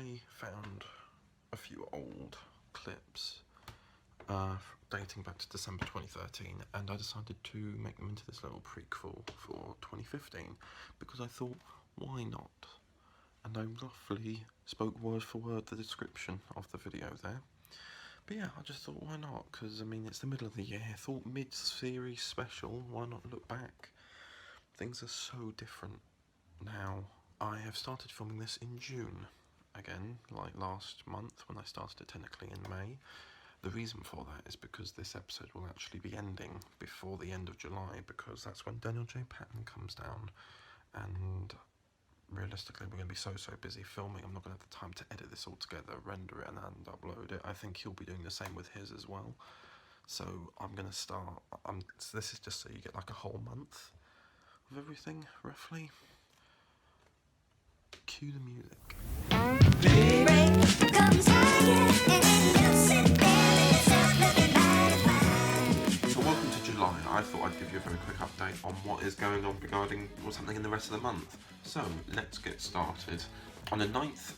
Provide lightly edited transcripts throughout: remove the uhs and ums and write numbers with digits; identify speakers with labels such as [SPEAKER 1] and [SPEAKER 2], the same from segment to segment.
[SPEAKER 1] I found a few old clips dating back to December 2013, and I decided to make them into this little prequel for 2015 because I thought, why not? And I roughly spoke word for word the description of the video there. But yeah, I just thought, why not? Because, I mean, it's the middle of the year. I thought mid-series special, why not look back? Things are so different now. I have started filming this in June, again, like last month when I started it technically in May. The reason for that is because this episode will actually be ending before the end of July, because that's when Daniel J. Patton comes down, and realistically we're going to be so busy filming, I'm not going to have the time to edit this all together, render it and upload it. I think he'll be doing the same with his as well. So I'm going to start, so this is just so you get like a whole month of everything, roughly. Cue the music. So welcome to July. I thought I'd give you a very quick update on what is going on regarding what's happening in the rest of the month. So let's get started. On the 9th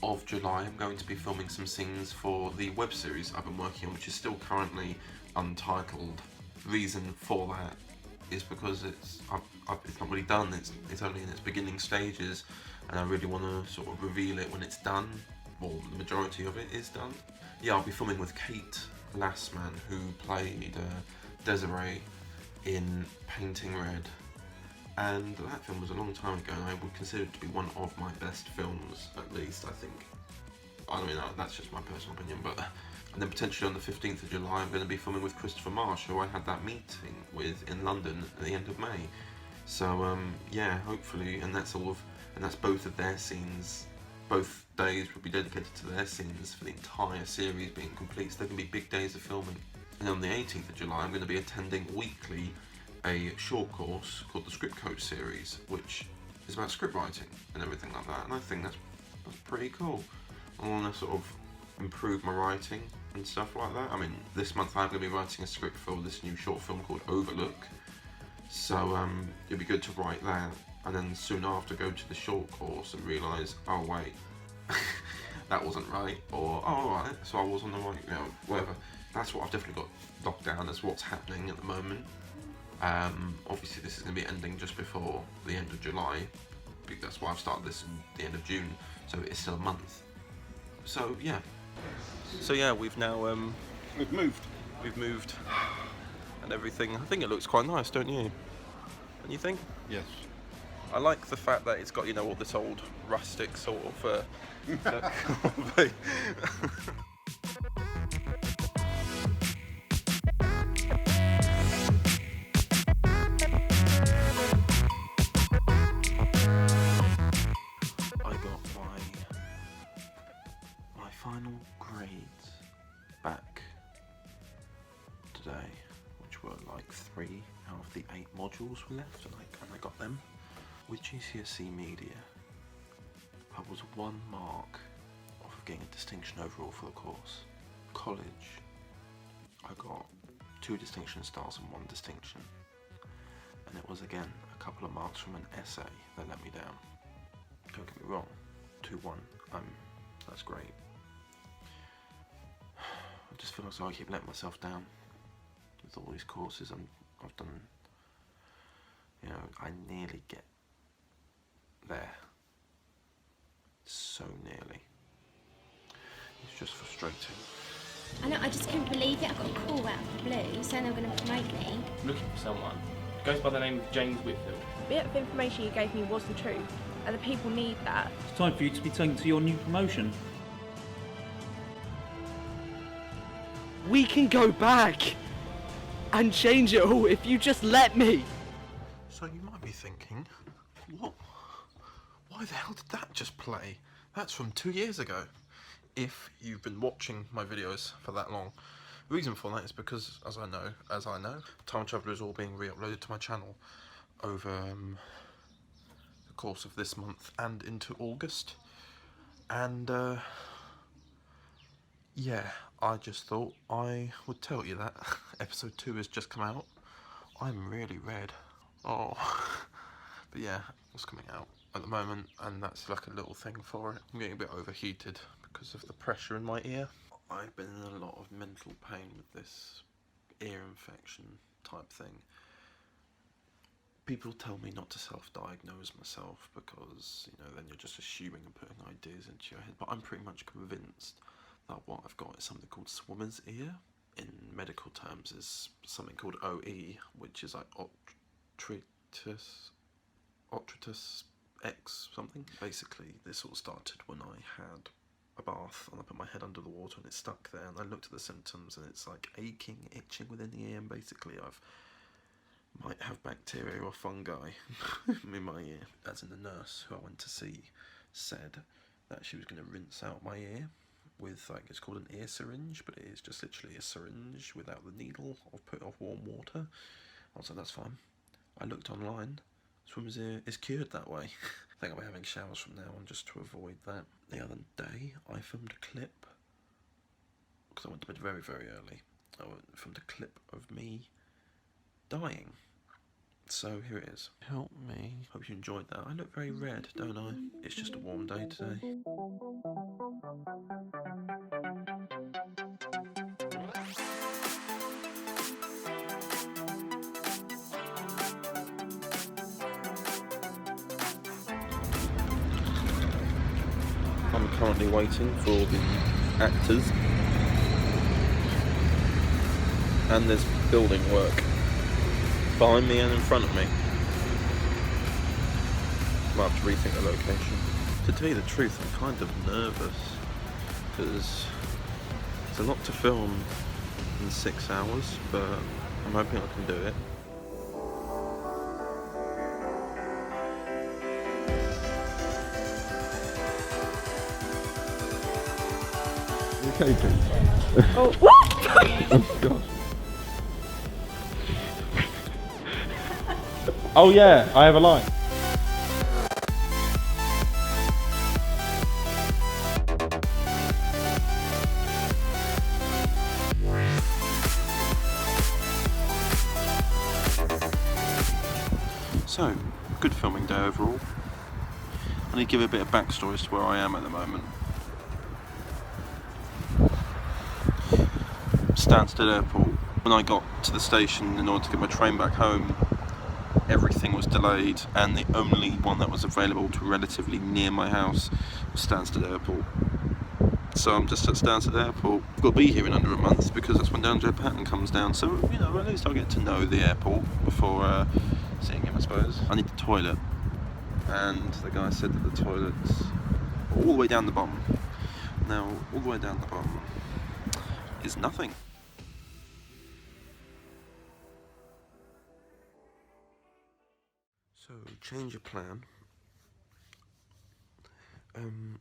[SPEAKER 1] of July, I'm going to be filming some scenes for the web series I've been working on, which is still currently untitled. Reason for that is because it's not really done. It's only in its beginning stages, and I really want to sort of reveal it when it's done, or the majority of it is done. Yeah, I'll be filming with Kate Lassman, who played Desiree in Painting Red, and that film was a long time ago, and I would consider it to be one of my best films, at least, I think. I mean, that's just my personal opinion, but... And then potentially on the 15th of July, I'm going to be filming with Christopher Marsh, who I had that meeting with in London at the end of May. So, yeah, hopefully, and that's both of their scenes. Both days will be dedicated to their scenes for the entire series being complete, so they're going to be big days of filming. And on the 18th of July, I'm going to be attending weekly a short course called the Script Coach series, which is about script writing and everything like that, and I think that's pretty cool. I want to sort of improve my writing and stuff like that. I mean, this month I'm going to be writing a script for this new short film called Overlook, so it'd be good to write that, and then soon after go to the short course and realise, oh wait, that wasn't right, or oh alright, so I was on the right, whatever. That's what I've definitely got locked down as what's happening at the moment. Obviously this is going to be ending just before the end of July, that's why I've started this at the end of June, so it's still a month. So yeah. So yeah, we've now we've moved and everything. I think it looks quite nice, don't you? Don't you think?
[SPEAKER 2] Yes.
[SPEAKER 1] I like the fact that it's got, you know, all this old rustic sort of final grades back today, which were like 3 out of the 8 modules were left, and I got them. With GCSE Media, I was 1 mark off of getting a distinction overall for the course. College, I got 2 distinction stars and 1 distinction, and it was again a couple of marks from an essay that let me down. Don't get me wrong, 2-1, that's great. I just feel as though I keep letting myself down with all these courses I've done. You know, I nearly get there. So nearly. It's just frustrating.
[SPEAKER 3] I know, I just couldn't believe it. I got a call out of the blue saying they were going to promote me.
[SPEAKER 4] I'm looking for someone. Goes by the name of James Whitfield.
[SPEAKER 5] The bit of information you gave me was the truth, and the people need that.
[SPEAKER 6] It's time for you to be taken to your new promotion.
[SPEAKER 7] We can go back and change it all if you just let me.
[SPEAKER 1] So you might be thinking, what? Why the hell did that just play? That's from 2 years ago. If you've been watching my videos for that long. The reason for that is because, as I know, Time Traveller is all being re-uploaded to my channel over the course of this month and into August. And yeah, I just thought I would tell you that episode 2 has just come out. I'm really red. Oh, but yeah, what's coming out? at the moment, and that's like a little thing for it. I'm getting a bit overheated because of the pressure in my ear. I've been in a lot of mental pain with this ear infection type thing. People tell me not to self-diagnose myself because, you know, then you're just assuming and putting ideas into your head. But I'm pretty much convinced that what I've got is something called swimmer's ear. In medical terms is something called OE, which is like otritus X something. Basically, this all started when I had a bath and I put my head under the water and it stuck there, and I looked at the symptoms and it's like aching, itching within the ear, and basically might have bacteria or fungi in my ear. As in, the nurse who I went to see said that she was going to rinse out my ear with, like, it's called an ear syringe, but it is just literally a syringe without the needle, or put off warm water. I was like, that's fine. I looked online, swimmer's ear is cured that way. I think I'll be having showers from now on just to avoid that. The other day I filmed a clip, because I went to bed very, very early. I filmed a clip of me dying. So here it is. Help me. Hope you enjoyed that. I look very red, don't I? It's just a warm day today. I'm currently waiting for the actors, and there's building work behind me and in front of me. Might have to rethink the location. To tell you the truth, I'm kind of nervous because it's a lot to film in 6 hours, but I'm hoping I can do it. Okay, please.
[SPEAKER 5] Oh, what?
[SPEAKER 1] Oh, God.
[SPEAKER 4] Oh yeah, I have a line.
[SPEAKER 1] So, good filming day overall. I need to give a bit of backstory as to where I am at the moment. Stansted Airport. When I got to the station in order to get my train back home, everything was delayed, and the only one that was available to relatively near my house was Stansted Airport. So I'm just at Stansted Airport. I've got to be here in under a month because that's when Downjet Patton comes down. So, you know, at least I'll get to know the airport before seeing him, I suppose. I need the toilet, and the guy said that the toilet's all the way down the bottom. Now, all the way down the bottom is nothing. So, change of plan.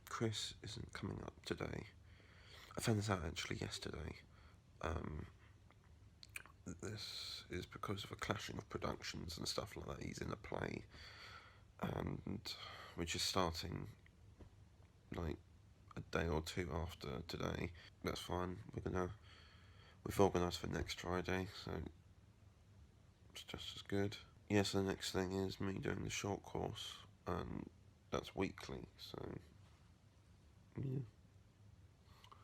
[SPEAKER 1] Chris isn't coming up today. I found this out actually yesterday. This is because of a clashing of productions and stuff like that. He's in a play, and we're just starting like a day or two after today. That's fine. We've organised for next Friday, so it's just as good. Yes, the next thing is me doing the short course, and that's weekly, so yeah.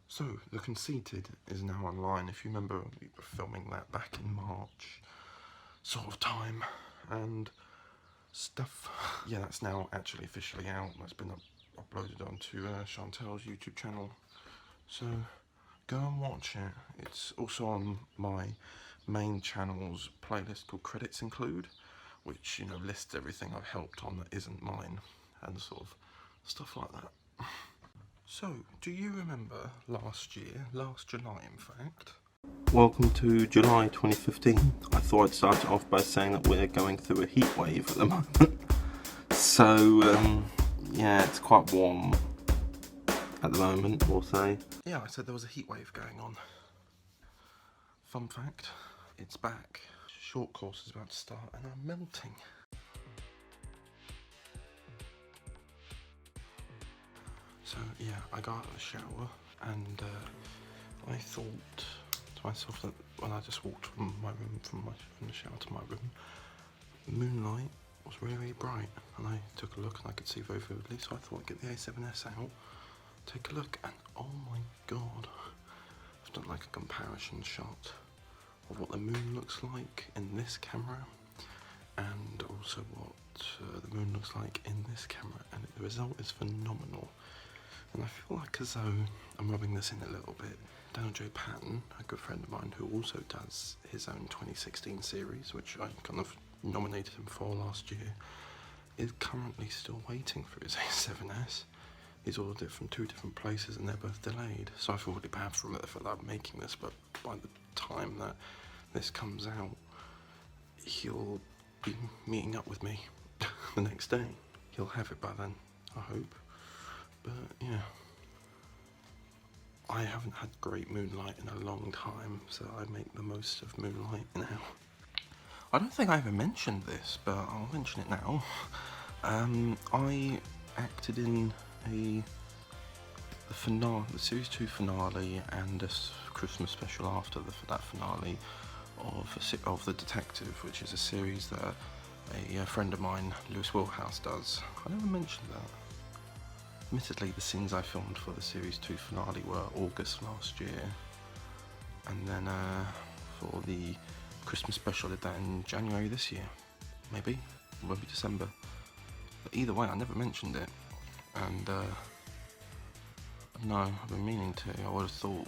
[SPEAKER 1] So, the Conceited is now online. If you remember, we were filming that back in March sort of time, and stuff. Yeah, that's now actually officially out. That's been uploaded onto Chantel's YouTube channel, so go and watch it. It's also on my main channel's playlist called Credits Include, which, you know, lists everything I've helped on that isn't mine, and sort of stuff like that. So, do you remember last year, last July in fact? Welcome to July 2015. I thought I'd start it off by saying that we're going through a heat wave at the moment. So, yeah, it's quite warm at the moment, we'll say. Yeah, I said there was a heat wave going on. Fun fact, it's back. Short course is about to start and I'm melting. So yeah, I got out of the shower and I thought to myself that when I just walked from my room, from the shower to my room, moonlight was really, really bright, and I took a look and I could see very vividly, so I thought I'd get the A7S out, take a look, and oh my god, I've done like a comparison shot of what the moon looks like in this camera, and also what the moon looks like in this camera, and the result is phenomenal. And I feel like as though I'm rubbing this in a little bit. Daniel J. Patton, a good friend of mine who also does his own 2016 series, which I kind of nominated him for last year, is currently still waiting for his A7S. He's ordered it from 2 different places and they're both delayed. So I feel really bad for that I'm making this, but by the time that this comes out, he'll be meeting up with me the next day. He'll have it by then, I hope. But yeah, I haven't had great moonlight in a long time, so I make the most of moonlight now. I don't think I ever mentioned this, but I'll mention it now. I acted in the series 2 finale and a Christmas special after that finale of The Detective, which is a series that a friend of mine, Lewis Wilhouse, does. I never mentioned that. Admittedly, the scenes I filmed for the Series 2 finale were August last year, and then for the Christmas special I did that in January this year. Maybe December. But either way, I never mentioned it, and no, I've been meaning to. I would have thought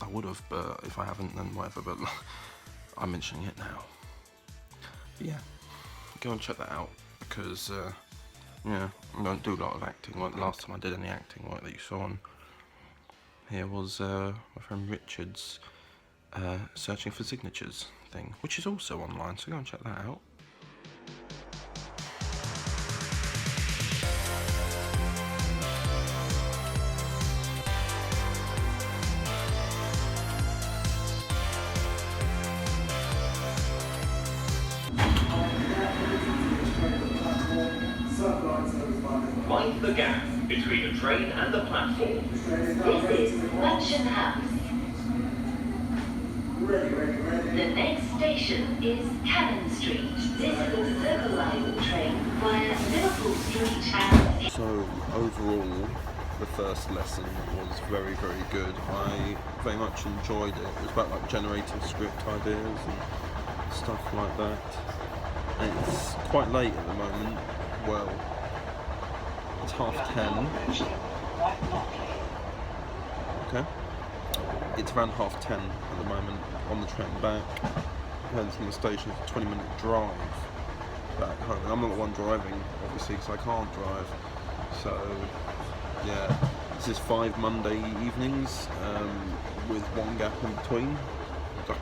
[SPEAKER 1] I would have, but if I haven't, then whatever, but I'm mentioning it now. But yeah, go and check that out, because yeah, I don't do a lot of acting. Well, the last time I did any acting work that you saw on here was my friend Richard's Searching for Signatures thing, which is also online, so go and check that out.
[SPEAKER 2] Mind the gap between the train and the platform.
[SPEAKER 8] This is Mansion House. The next station is Cannon Street. This is a Circle Line train via Liverpool Street and...
[SPEAKER 1] So overall, the first lesson was very, very good. I very much enjoyed it. It was about like generating script ideas and stuff like that. And it's quite late at the moment. Well, it's 10:30. Okay. It's around 10:30 at the moment on the train back. And from the station, it's a 20-minute drive back home. And I'm not the one driving, obviously, because I can't drive. So, yeah, this is 5 Monday evenings with one gap in between.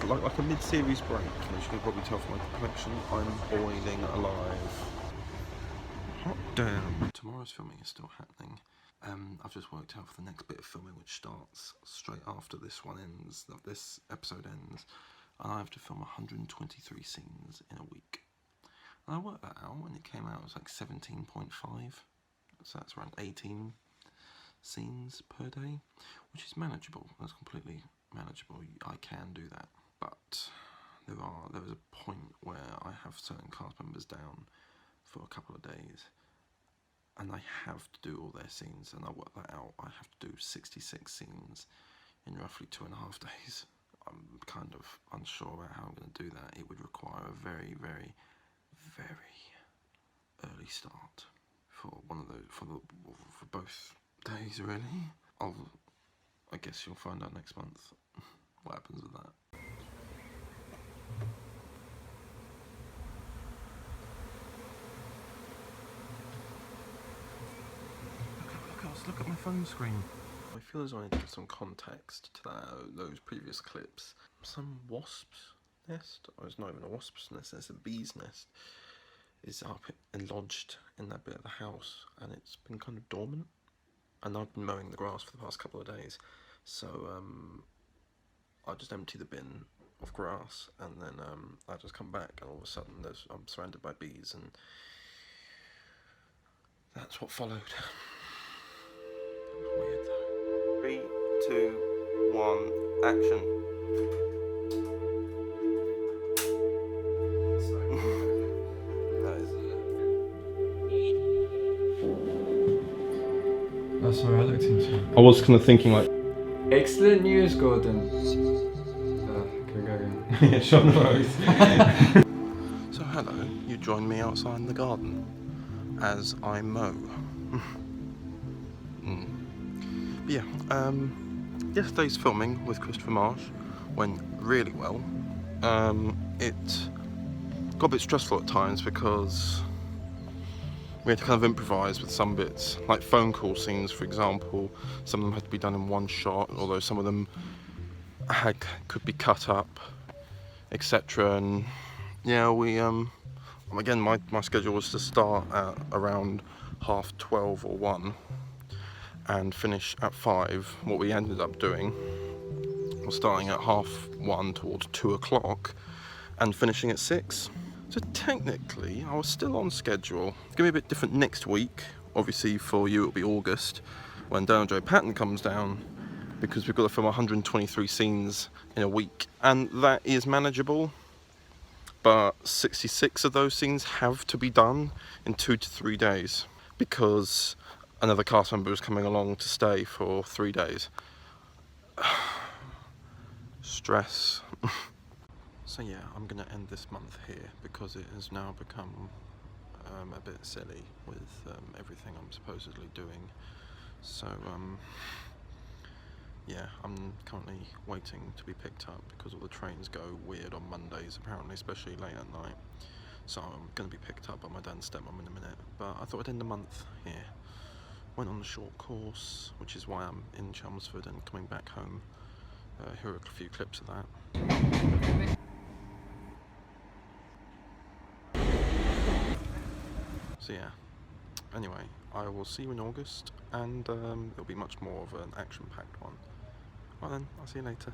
[SPEAKER 1] Like a mid-series break. As you can probably tell from my complexion, I'm boiling alive. Hot damn. Tomorrow's filming is still happening. I've just worked out for the next bit of filming, which starts straight after this one ends, this episode ends, and I have to film 123 scenes in a week. And I worked that out. When it came out, it was like 17.5, so that's around 18 scenes per day, which is manageable. That's completely manageable. I can do that, but there is a point where I have certain cast members down for a couple of days, and I have to do all their scenes, and I work that out. I have to do 66 scenes in roughly 2.5 days. I'm kind of unsure about how I'm going to do that. It would require a very, very, very early start for one of those, for both days, really. I guess you'll find out next month what happens with that. Look at my phone screen. I feel as though I need to give some context to those previous clips. Some wasp's nest, or it's not even a wasp's nest, it's a bee's nest, is up and lodged in that bit of the house, and it's been kind of dormant. And I've been mowing the grass for the past couple of days, so I just empty the bin of grass, and then I just come back, and all of a sudden I'm surrounded by bees, and that's what followed. It was weird though. 3, 2, 1, action.
[SPEAKER 9] expecting to.
[SPEAKER 4] I was kind of thinking like,
[SPEAKER 9] Excellent news, Gordon. Can we go again?
[SPEAKER 4] yeah, sure, no worries.
[SPEAKER 1] So hello, you join me outside in the garden as I mow. But yeah, yesterday's filming with Christopher Marsh went really well. It got a bit stressful at times because we had to kind of improvise with some bits, like phone call scenes, for example. Some of them had to be done in one shot, although some of them could be cut up, etc. And yeah, we again, my schedule was to start at around 12:30 or 1 and finish at 5. What we ended up doing was starting at 1:30 towards 2 o'clock and finishing at 6. So technically, I was still on schedule. It's going to be a bit different next week. Obviously, for you, it'll be August when Daniel J. Patton comes down, because we've got to film 123 scenes in a week, and that is manageable. But 66 of those scenes have to be done in 2 to 3 days because another cast member is coming along to stay for 3 days. Stress. So yeah, I'm going to end this month here because it has now become a bit silly with everything I'm supposedly doing. So yeah, I'm currently waiting to be picked up because all the trains go weird on Mondays apparently, especially late at night. So I'm going to be picked up by my dad's stepmom in a minute. But I thought I'd end the month here. Went on a short course, which is why I'm in Chelmsford and coming back home. Here are a few clips of that. So yeah, anyway, I will see you in August, and it'll be much more of an action-packed one. Well then, I'll see you later.